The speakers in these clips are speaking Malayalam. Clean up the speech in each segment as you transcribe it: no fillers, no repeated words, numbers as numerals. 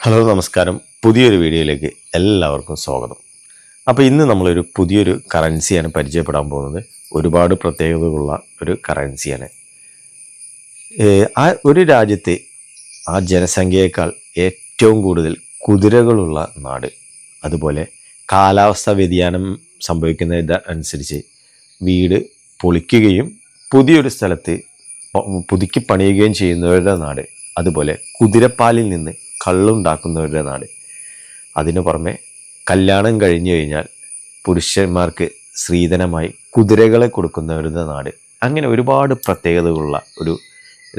ഹലോ നമസ്കാരം. പുതിയൊരു വീഡിയോയിലേക്ക് എല്ലാവർക്കും സ്വാഗതം. അപ്പോൾ ഇന്ന് നമ്മളൊരു പുതിയൊരു കറൻസിയാണ് പരിചയപ്പെടാൻ പോകുന്നത്. ഒരുപാട് പ്രത്യേകതകളുള്ള ഒരു കറൻസിയാണ്. ആ ഒരു രാജ്യത്തെ ആ ജനസംഖ്യയേക്കാൾ ഏറ്റവും കൂടുതൽ കുതിരകളുള്ള നാട്, അതുപോലെ കാലാവസ്ഥ വ്യതിയാനം സംഭവിക്കുന്നത് അനുസരിച്ച് വീട് പൊളിക്കുകയും പുതിയൊരു സ്ഥലത്ത് പുതുക്കി പണിയുകയും ചെയ്യുന്നവരുടെ നാട്, അതുപോലെ കുതിരപ്പാലിൽ നിന്ന് കള്ളുണ്ടാക്കുന്നവരുടെ നാട്. അതിനു പുറമെ കല്യാണം കഴിഞ്ഞു കഴിഞ്ഞാൽ പുരുഷന്മാർക്ക് സ്ത്രീധനമായി കുതിരകളെ കൊടുക്കുന്നവരുടെ നാട്. അങ്ങനെ ഒരുപാട് പ്രത്യേകതകളുള്ള ഒരു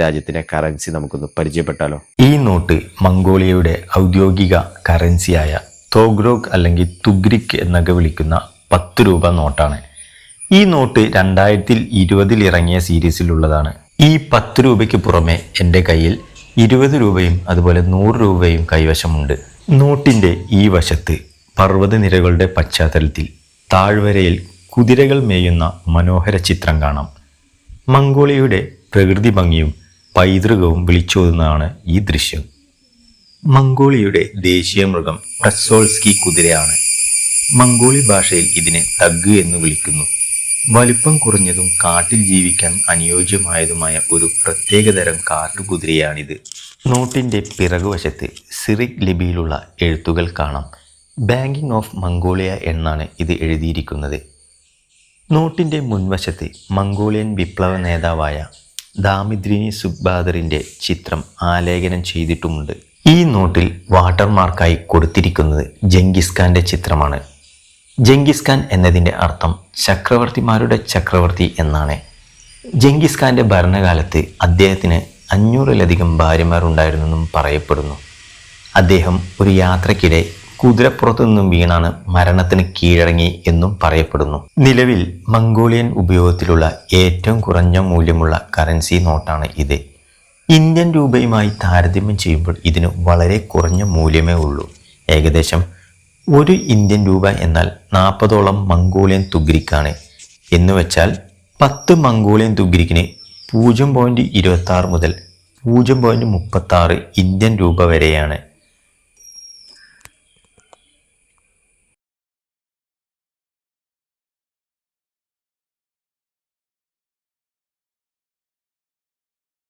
രാജ്യത്തിൻ്റെ കറൻസി നമുക്കൊന്ന് പരിചയപ്പെട്ടാലോ. ഈ നോട്ട് മംഗോളിയയുടെ ഔദ്യോഗിക കറൻസിയായ തോഗ്രോഗ് അല്ലെങ്കിൽ തുഗ്രിക് എന്നൊക്കെ വിളിക്കുന്ന 10 രൂപ നോട്ടാണ്. ഈ നോട്ട് 2020 ഇറങ്ങിയ സീരീസിലുള്ളതാണ്. ഈ 10 രൂപയ്ക്ക് പുറമെ എൻ്റെ കയ്യിൽ 20 രൂപയും അതുപോലെ 100 രൂപയും കൈവശമുണ്ട്. നോട്ടിൻ്റെ ഈ വശത്ത് പർവ്വതനിരകളുടെ പശ്ചാത്തലത്തിൽ താഴ്വരയിൽ കുതിരകൾ മേയുന്ന മനോഹര ചിത്രം കാണാം. മംഗോളിയയുടെ പ്രകൃതി ഭംഗിയും പൈതൃകവും വിളിച്ചോതുന്നതാണ് ഈ ദൃശ്യം. മംഗോളിയയുടെ ദേശീയ മൃഗം പ്രസോൾസ്കി കുതിരയാണ്. മംഗോളി ഭാഷയിൽ ഇതിനെ തഗ് എന്ന് വിളിക്കുന്നു. വലുപ്പം കുറഞ്ഞതും കാട്ടിൽ ജീവിക്കാൻ അനുയോജ്യമായതുമായ ഒരു പ്രത്യേകതരം കാട്ടുകുതിരയാണിത്. നോട്ടിൻ്റെ പിറകുവശത്ത് സിറിക് ലിപിയിലുള്ള എഴുത്തുകൾ കാണാം. ബാങ്കിങ് ഓഫ് മംഗോളിയ എന്നാണ് ഇത് എഴുതിയിരിക്കുന്നത്. നോട്ടിൻ്റെ മുൻവശത്ത് മംഗോളിയൻ വിപ്ലവ നേതാവായ ദാമിദ്രിനി സുഖ്ബാദറിൻ്റെ ചിത്രം ആലേഖനം ചെയ്തിട്ടുമുണ്ട്. ഈ നോട്ടിൽ വാട്ടർമാർക്കായി കൊടുത്തിരിക്കുന്നത് ജംഗിസ് ഖാൻ്റെ ചിത്രമാണ്. ജംഗിസ് ഖാൻ എന്നതിൻ്റെ അർത്ഥം ചക്രവർത്തിമാരുടെ ചക്രവർത്തി എന്നാണ്. ജംഗിസ് ഖാൻ്റെ ഭരണകാലത്ത് അദ്ദേഹത്തിന് 500-ലധികം ഭാര്യമാരുണ്ടായിരുന്നെന്നും പറയപ്പെടുന്നു. അദ്ദേഹം ഒരു യാത്രക്കിടെ കുതിരപ്പുറത്തു നിന്നും വീണാണ് മരണത്തിന് കീഴടങ്ങി എന്നും പറയപ്പെടുന്നു. നിലവിൽ മംഗോളിയൻ ഉപയോഗത്തിലുള്ള ഏറ്റവും കുറഞ്ഞ മൂല്യമുള്ള കറൻസി നോട്ടാണ് ഇത്. ഇന്ത്യൻ രൂപയുമായി താരതമ്യം ചെയ്യുമ്പോൾ ഇതിന് വളരെ കുറഞ്ഞ മൂല്യമേ ഉള്ളൂ. ഏകദേശം 1 ഇന്ത്യൻ രൂപ എന്നാൽ 40ഓളം മംഗോളിയൻ തുഗ്രിക്കാണ്. എന്നുവെച്ചാൽ 10 മംഗോളിയൻ തുഗ്രിക്കിന് 0.26 മുതൽ 0.36 ഇന്ത്യൻ രൂപ വരെയാണ്.